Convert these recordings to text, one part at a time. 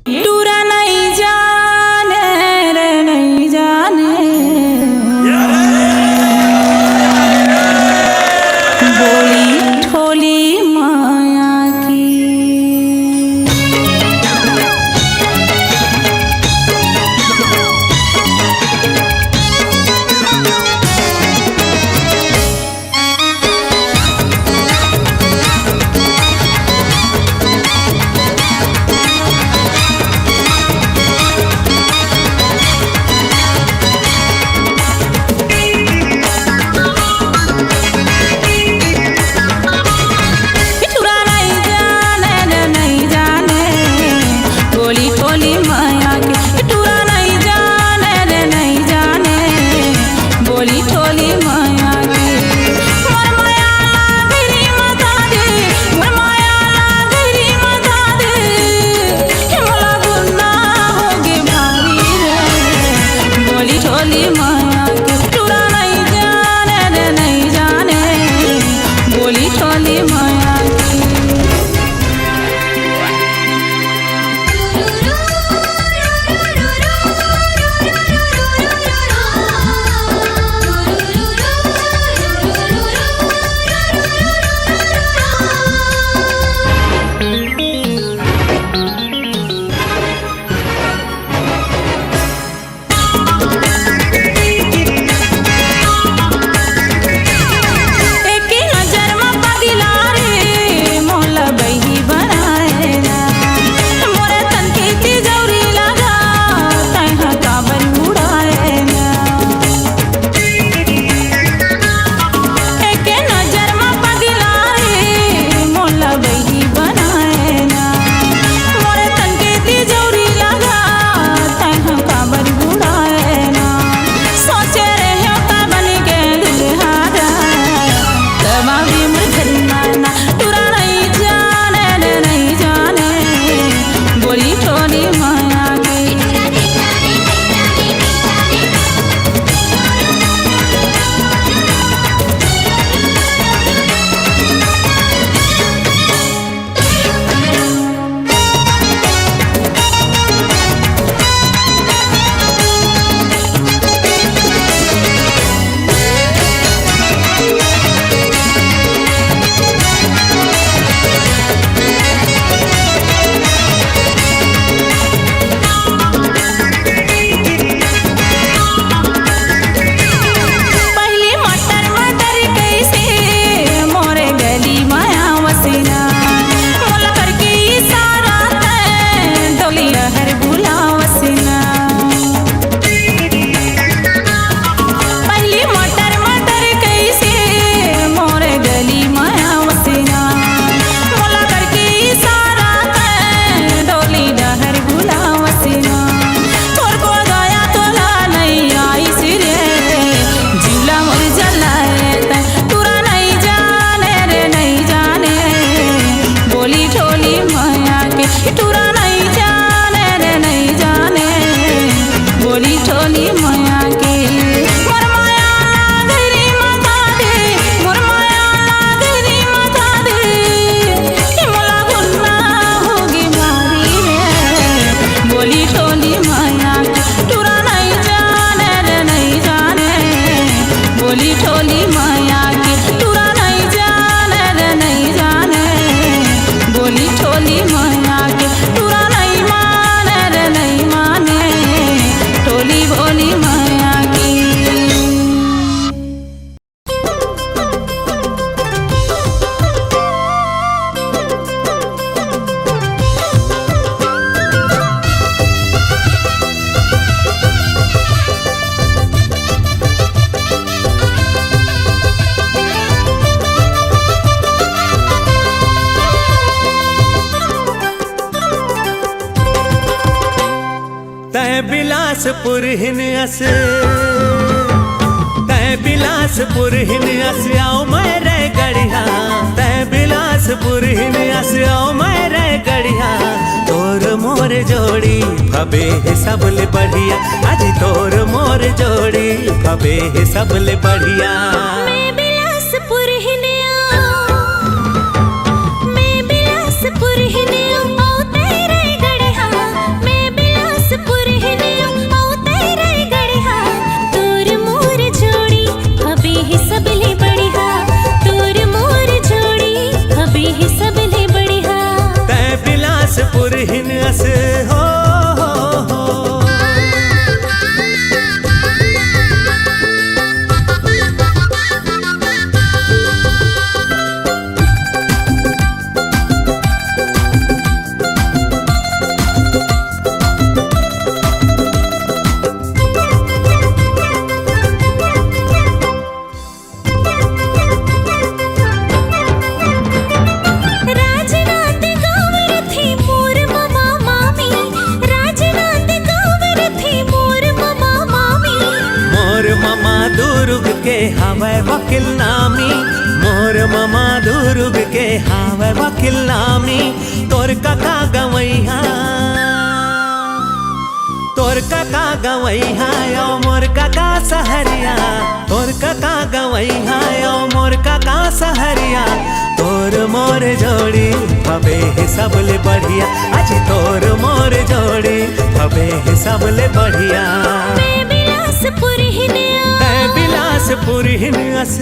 टूरा नहीं जाने रे नहीं जाने बोली ठोली माया की। बिलासपुर हिन अस तै बिलासपुर हिन अस आओ मेरे गढ़िया तै बिलासपुर हिन अस आओ मेरे गढ़िया तोर मोर जोड़ी फबे सबले बढ़िया आज तोर मोर जोड़ी फबे सबले बढ़िया। मैं बिलासपुर हिन मैं बिलासपुर हिन आओ तेरे गढ़िया अस हो हावे वकील नामी मोर मामा दुर्ग के हावे वकील नामी तोर काका गवैया ओ मोर काका सहरिया तोर काका गवैया ओ मोर काका सहरिया तोर मोर जोड़ी हवे सबले बढ़िया आज तोर मोर जोड़ी हवे सबले बढ़िया बिलासपुर हिन अस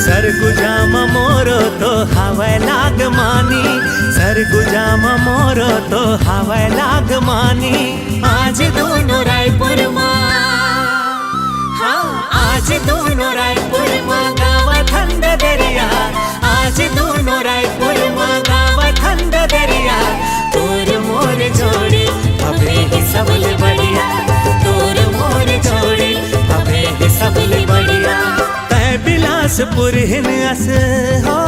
सरगुजामा मोरो तो हवा लाग मानी सरगुजामा मोरो तो हवा लाग मानी आज दोनों रायपुर माँ आज दोनों रायपुर माँ गावा ठंड दरिया आज दोनों रायपुर माँ गावा ठंड दरिया तोर मोर जोड़ी हवे सबले बढ़िया तोर मोर जोड़ी हवे सबले बढ़िया बिलासपुर हिन अस हो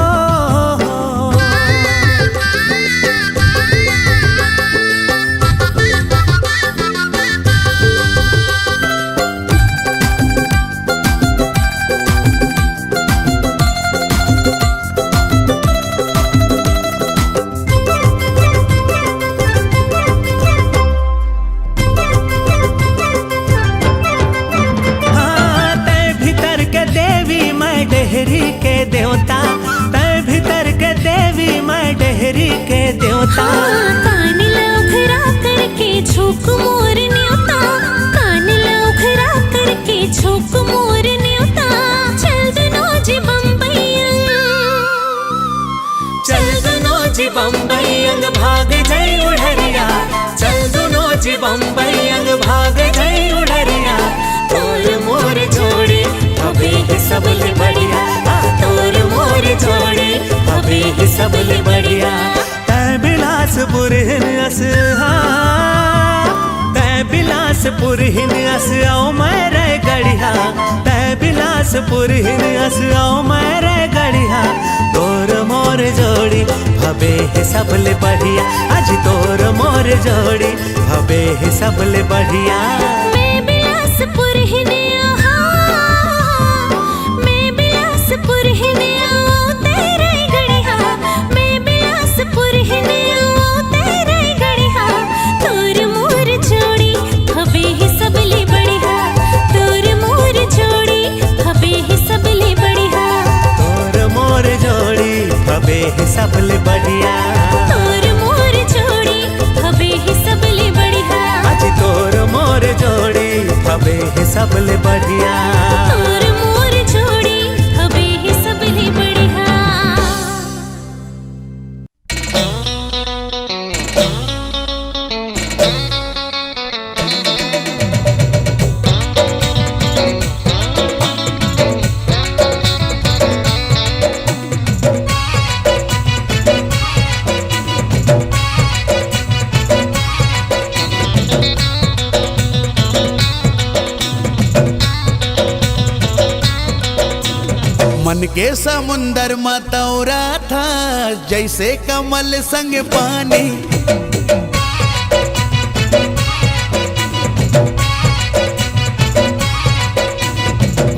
डेहरी के देवता तय भीतर के देवी मैं डेहरी के देवता कान लौखरा करके झोंक मोर न्योता कान लौखरा करके झोंक मोर न्योता चल दनो जी बम्बई अंग भाग जय उड़रिया चल दनो जी बम्बई अंग भाग जय उड़रिया तोर मोर जोड़ी हवे सबले बढ़िया तोर मोर जोड़ी हवे सबले बढ़िया तय बिलासपुर हिन अस तय बिलासपुर हिन अस आओ मैं रे गढ़िया तय बिलासपुर हिन अस आओ मैं रे गढ़िया तोर मोर जोड़ी हवे सबले बढ़िया आज तोर मोर जोड़ी हवे सबले बढ़िया मैं बिलासपुर हिन बिलासपुर हिन आओ तेरे गढ़िया मैं बिलासपुर हिन आओ तेरे गढ़िया तोर मोर जोड़ी हवे सबले बढ़िया तोर मोर जोड़ी हवे सबले बढ़िया तोर मोर जोड़ी हवे सबले बढ़िया तोर मोर जोड़ी हवे सबले बढ़िया आज तोर मोर जोड़ी हवे सबले बढ़िया तोर मोर जोड़ी हवे सबले बढ़िया मन के समुंदर मतौरा था जैसे कमल संग पानी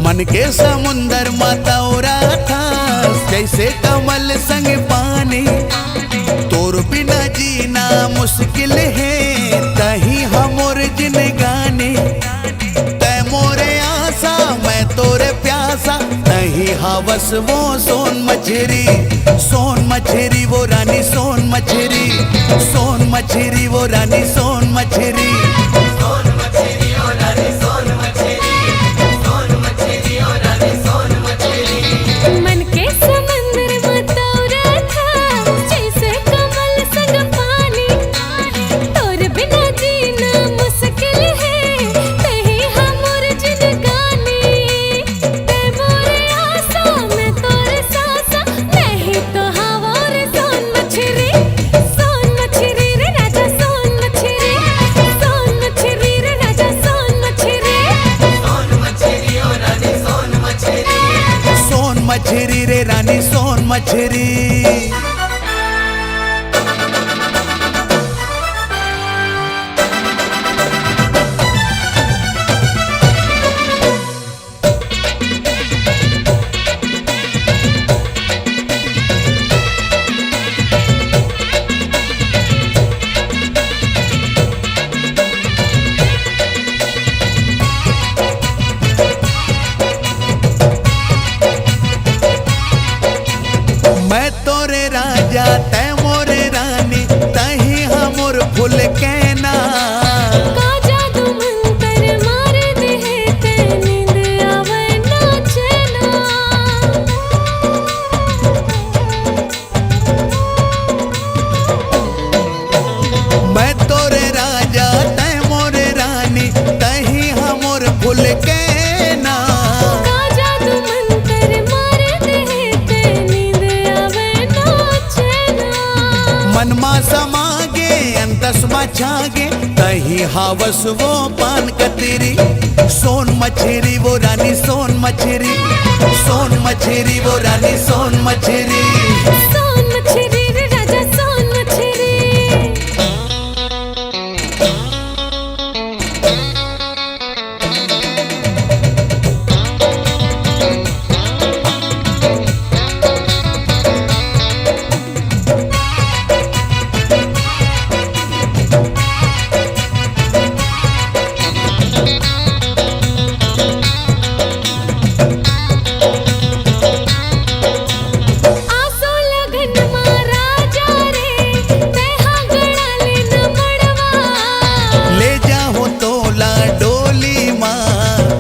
मन के समुंदर मतौरा था जैसे कमल संग पानी तोर बिना जीना मुश्किल है, तही हमोर जिनगानी। तै मोरे आशा मैं तोरे प्यासा, तही हवस वो सोन मछरी। सोन मछरी वो रानी सोन मछरी, सोन मछरी वो रानी सोन मछरी। मन के समंदर में तोरा था, जैसे कमल संग पानी। तोर बिना जीना मुश्किल है, तही हमोर जिनगानी। तै मोरे आशा मैं तोरे सासा, नहीं तो हवार सोन मछरी। सोन मछरी रे राजा सोन मछरी, सोन मछरी रे राजा सोन मछरी। सोन मछरी रे रानी सोन मछरी। मैं तोरे राजा तै मोरे रानी, तही हमोर फूल कहना। का जादू मंतर मार दे ते नींद आवे ना चैना। मैं तोरे राजा तै मोरे रानी, तही हमोर फूल कहना। का जादू मंतर मार दे ते नींद आवे ना चैना। मनमा समागे अंतसमा छागे, तही हावस वो पान कतेरी। सोन मछरी वो रानी सोन मछरी, सोन मछरी वो रानी सोन मछरी। सोन मछरी रे राजा सोन मछरी। आसो लगन मा राजा रे, तेहा गड़ा ले न मड़वा। ले जाओ तोला डोली माँ,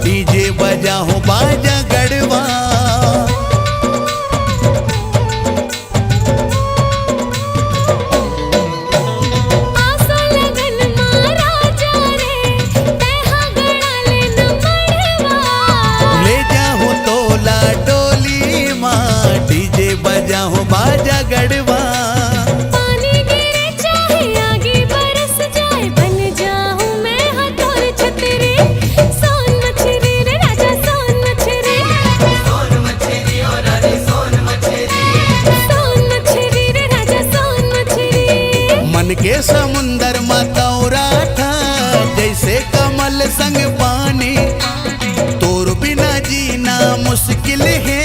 डीजे बजाओ बाजा गड़वा। आसो लगन मा राजा रे, तेहा गड़ा ले न मड़वा। ले जाओ तोला डोली माँ, डीजे बजाओ बाजा गड़वा। पानी गिरे चाहे आगे बरस जाए, बन जाऊं मैं हथौर छतरी। सोन मछरी रे राजा सोन मछरी। सोन मछरी रे राजा सोन मछरी। मन के समुंदर में तौरा था, जैसे कमल संग पानी। तोर बिना जीना मुश्किल है,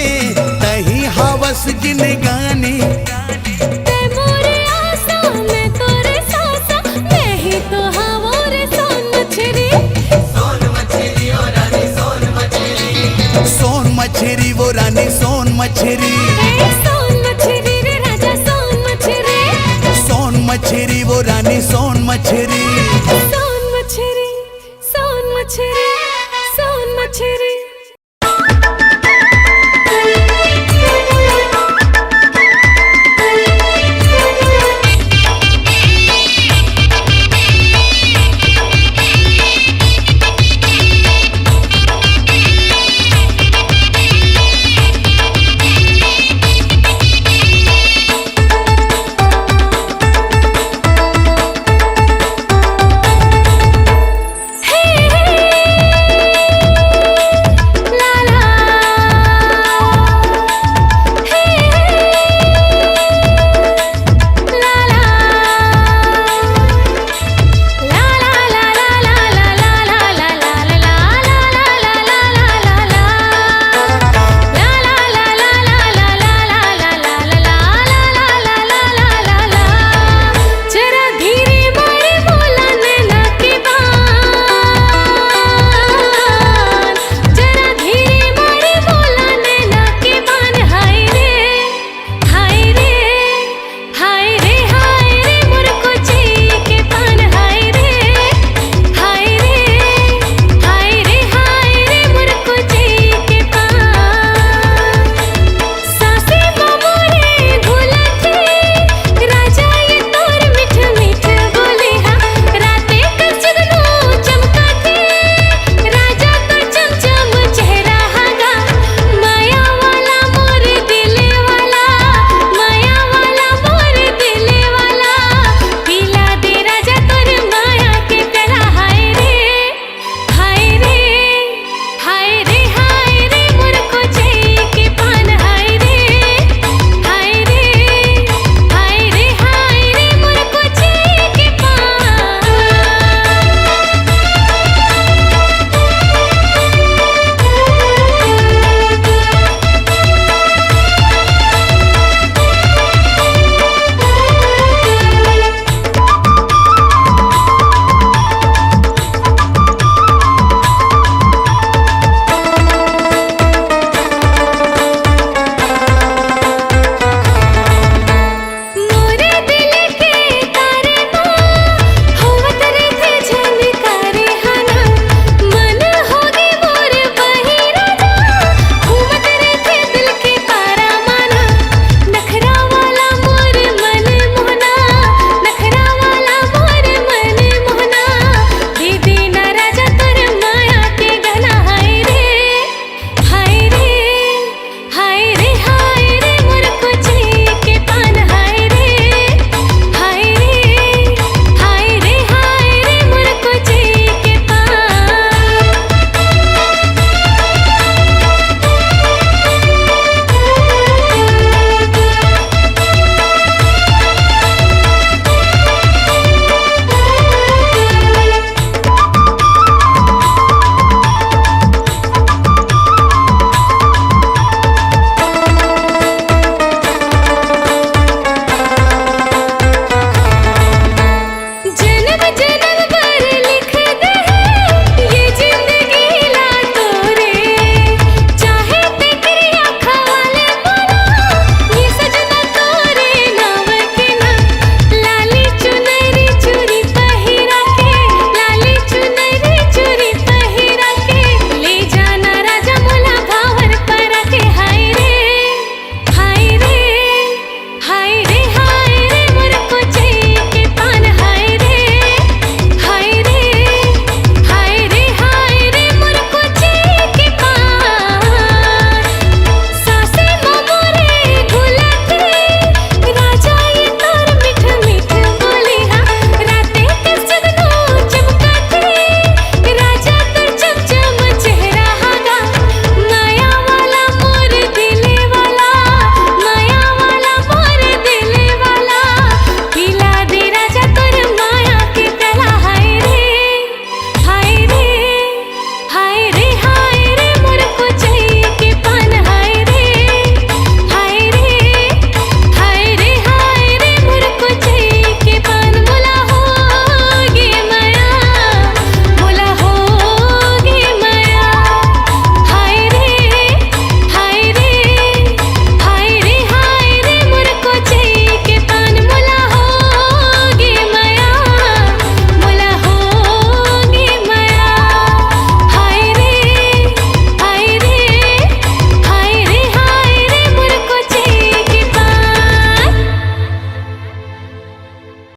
तही हवस जिनगानी। तै मोरे आशा मैं तोरे सासा, नहीं तो हवार सोन मछरी। सोन मछरी वो रानी सोन मछरी। सोन मछरी रे राजा सोन मछरी। सोन मछरी वो रानी सोन मछरी। सोन मछरी, सोन मछरी, सोन मछरी।